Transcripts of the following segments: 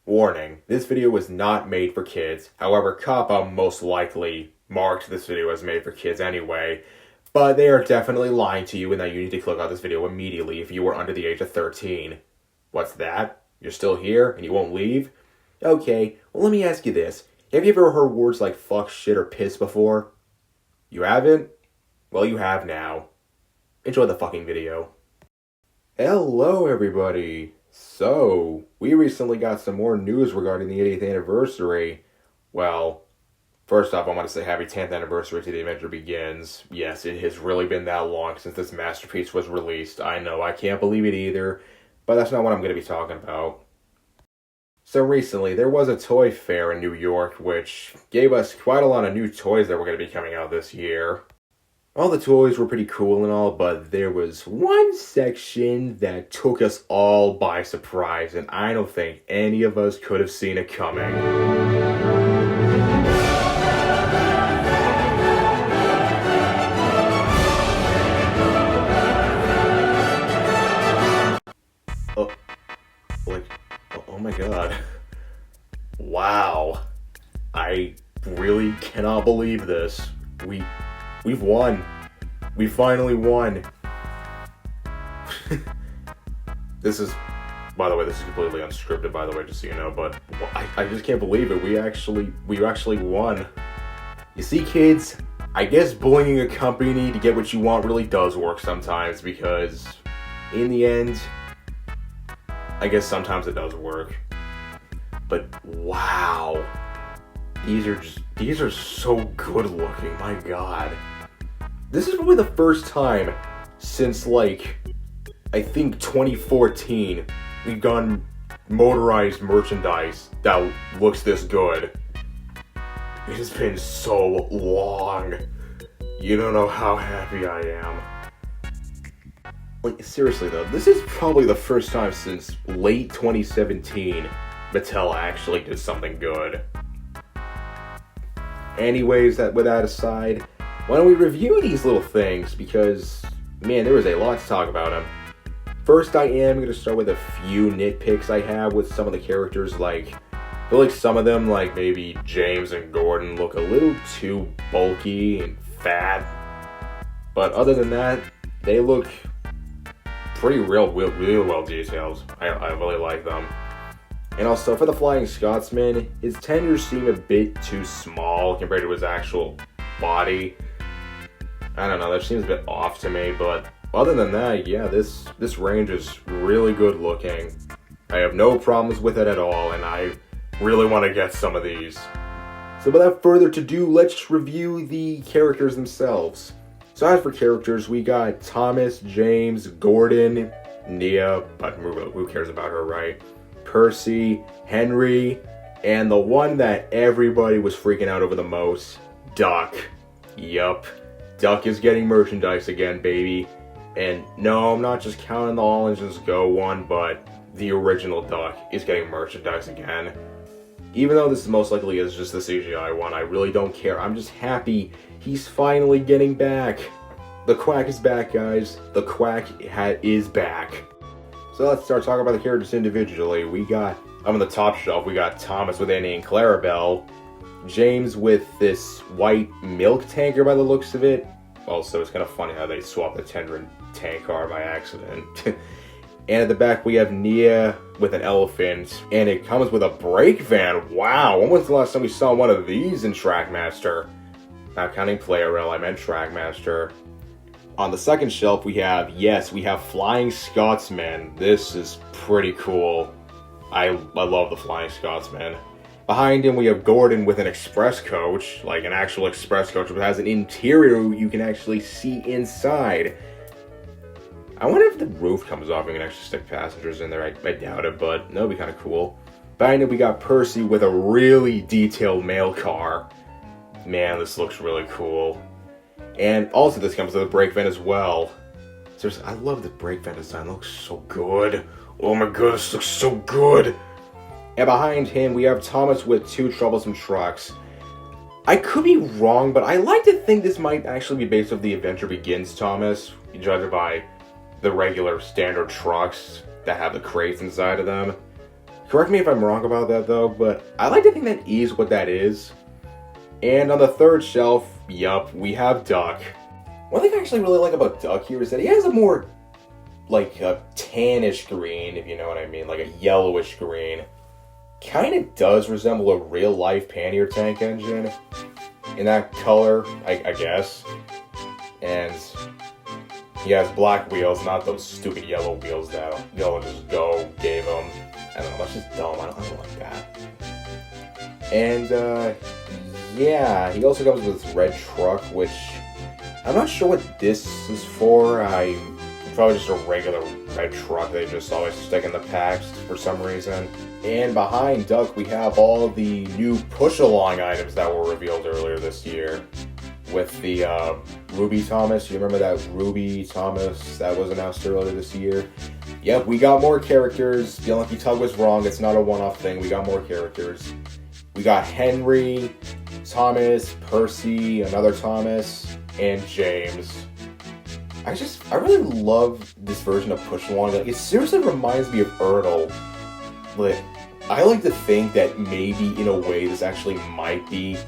Warning, this video was not made for kids. However, Kappa most likely marked this video as made for kids anyway. But they are definitely lying to you and that you need to click on this video immediately if you are under the age of 13. What's that? You're still here and you won't leave? Okay, well let me ask you this. Have you ever heard words like fuck, shit, or piss before? You haven't? Well, you have now. Enjoy the fucking video. Hello everybody! So, we recently got some more news regarding the 80th anniversary. Well, first off, I want to say happy 10th anniversary to The Adventure Begins. Yes, it has really been that long since this masterpiece was released. I know, I can't believe it either, but that's not what I'm going to be talking about. So recently, there was a toy fair in New York, which gave us quite a lot of new toys that were going to be coming out this year. All the toys were pretty cool and all, but there was one section that took us all by surprise, and I don't think any of us could have seen it coming. Oh my god. Wow. I really cannot believe this. We've won. We finally won. This is completely unscripted, by the way, just so you know, but I just can't believe it. We actually won. You see, kids, I guess bullying a company to get what you want really does work sometimes, because in the end, I guess sometimes it does work. But wow. These are so good looking, my god. This is probably the first time since, like, I think 2014, we've gotten motorized merchandise that looks this good. It has been so long. You don't know how happy I am. Like, seriously though, this is probably the first time since late 2017 Mattel actually did something good. Anyways, with that aside, why don't we review these little things, because, man, there was a lot to talk about them. First, I am going to start with a few nitpicks I have with some of the characters. Like, I feel like some of them, like maybe James and Gordon, look a little too bulky and fat. But other than that, they look pretty really well detailed. I really like them. And also, for the Flying Scotsman, his tenders seem a bit too small compared to his actual body. I don't know, that seems a bit off to me, but other than that, yeah, this range is really good looking. I have no problems with it at all, and I really want to get some of these. So without further ado, let's review the characters themselves. So as for characters, we got Thomas, James, Gordon, Nia, but who cares about her, right? Percy, Henry, and the one that everybody was freaking out over the most, Duck. Yup. Duck is getting merchandise again, baby. And no, I'm not just counting the All Engines Go one, but the original Duck is getting merchandise again. Even though this most likely is just the CGI one, I really don't care. I'm just happy he's finally getting back. The Quack is back, guys. The Quack is back. So let's start talking about the characters individually. We got, on the top shelf, we got Thomas with Annie and Clarabelle. James with this white milk tanker by the looks of it. Also, it's kind of funny how they swapped the tender and tank car by accident. And at the back, we have Nia with an elephant. And it comes with a brake van. Wow, when was the last time we saw one of these in Trackmaster? Not counting Player Rail, I meant Trackmaster. On the second shelf, we have Flying Scotsman. This is pretty cool. I love the Flying Scotsman. Behind him, we have Gordon with an express coach, like an actual express coach, which has an interior you can actually see inside. I wonder if the roof comes off and we can actually stick passengers in there. I doubt it, but that would be kind of cool. Behind him, we got Percy with a really detailed mail car. Man, this looks really cool. And also, this comes with a brake van as well. Seriously, I love the brake van design. It looks so good. Oh my god, this looks so good. And behind him, we have Thomas with two troublesome trucks. I could be wrong, but I like to think this might actually be based off The Adventure Begins Thomas, judged by the regular standard trucks that have the crates inside of them. Correct me if I'm wrong about that though, but I like to think that is what that is. And on the third shelf, yup, we have Duck. One thing I actually really like about Duck here is that he has a more, like, a tannish green, if you know what I mean, like a yellowish green. Kind of does resemble a real-life pannier tank engine in that color, I guess. And he has black wheels, not those stupid yellow wheels that Yellow Just Go gave him. I don't know, that's just dumb. I don't like that. And, yeah, he also comes with this red truck, which I'm not sure what this is for. Probably just a regular red truck they just always stick in the packs for some reason. And behind Duck, we have all the new Pushalong items that were revealed earlier this year. With the Ruby Thomas. You remember that Ruby Thomas that was announced earlier this year? Yep, we got more characters. The Unlucky Tug was wrong. It's not a one-off thing. We got more characters. We got Henry, Thomas, Percy, another Thomas, and James. I really love this version of Pushalong. Like, it seriously reminds me of Ertl. Like, I like to think that maybe, in a way, this actually might be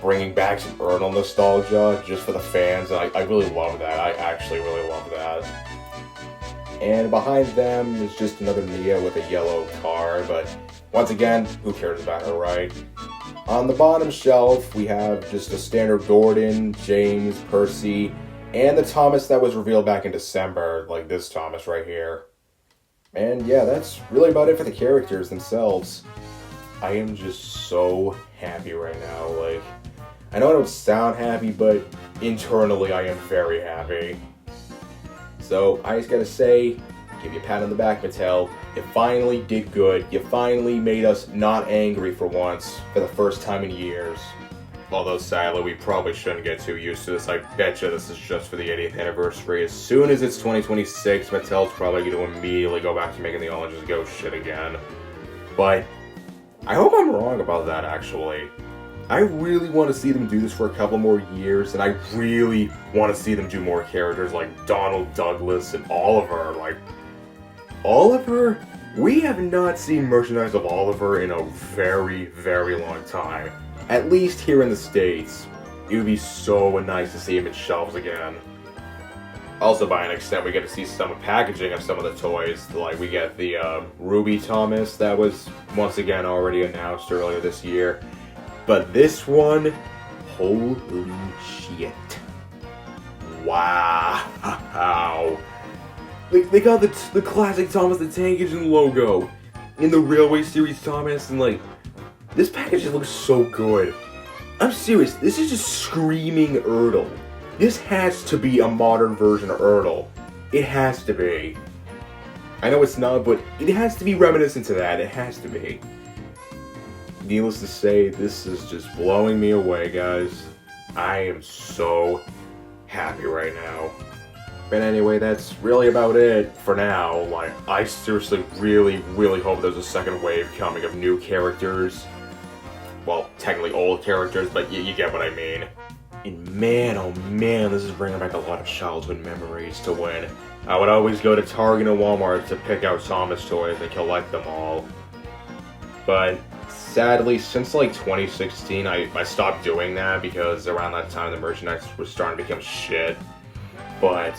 bringing back some Ertl nostalgia just for the fans. And I really love that. I actually really love that. And behind them is just another Nia with a yellow car, but once again, who cares about her, right? On the bottom shelf, we have just a standard Gordon, James, Percy, and the Thomas that was revealed back in December, like this Thomas right here. And yeah, that's really about it for the characters themselves. I am just so happy right now. Like, I know I don't sound happy, but internally I am very happy. So I just gotta say, give you a pat on the back, Mattel. You finally did good. You finally made us not angry for once, for the first time in years. Although sadly, we probably shouldn't get too used to this. I betcha this is just for the 80th anniversary. As soon as it's 2026, Mattel's probably going to immediately go back to making the All Just Go shit again. But I hope I'm wrong about that, actually. I really want to see them do this for a couple more years, and I really want to see them do more characters like Donald Douglas and Oliver. Like, Oliver? We have not seen merchandise of Oliver in a very, very long time. At least here in the States. It would be so nice to see him in shelves again. Also, by an extent, we get to see some packaging of some of the toys. Like, we get the Ruby Thomas that was, once again, already announced earlier this year. But this one, holy shit. Wow. They got the classic Thomas the Tank Engine logo in the Railway Series Thomas, and like, this package looks so good. I'm serious, this is just screaming Ertl. This has to be a modern version of Ertl. It has to be. I know it's not, but it has to be reminiscent to that. It has to be. Needless to say, this is just blowing me away, guys. I am so happy right now. But anyway, that's really about it for now. Like, I seriously really, really hope there's a second wave coming of new characters. Well, technically old characters, but you get what I mean. And man, oh man, this is bringing back a lot of childhood memories to when I would always go to Target and Walmart to pick out Thomas toys and collect them all. But sadly, since like 2016, I stopped doing that because around that time the merchandise was starting to become shit. But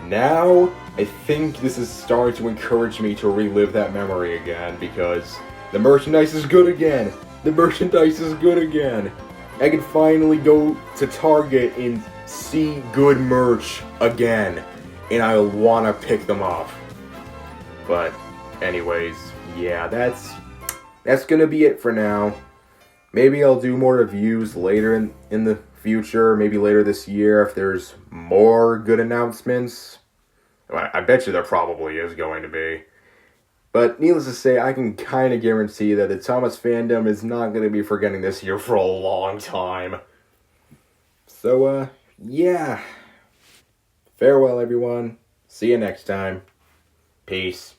now, I think this is starting to encourage me to relive that memory again because the merchandise is good again. The merchandise is good again. I can finally go to Target and see good merch again. And I want to pick them up. But anyways, yeah, that's gonna be it for now. Maybe I'll do more reviews later in the future, maybe later this year if there's more good announcements. I bet you there probably is going to be. But needless to say, I can kind of guarantee that the Thomas fandom is not going to be forgetting this year for a long time. So, yeah. Farewell, everyone. See you next time. Peace.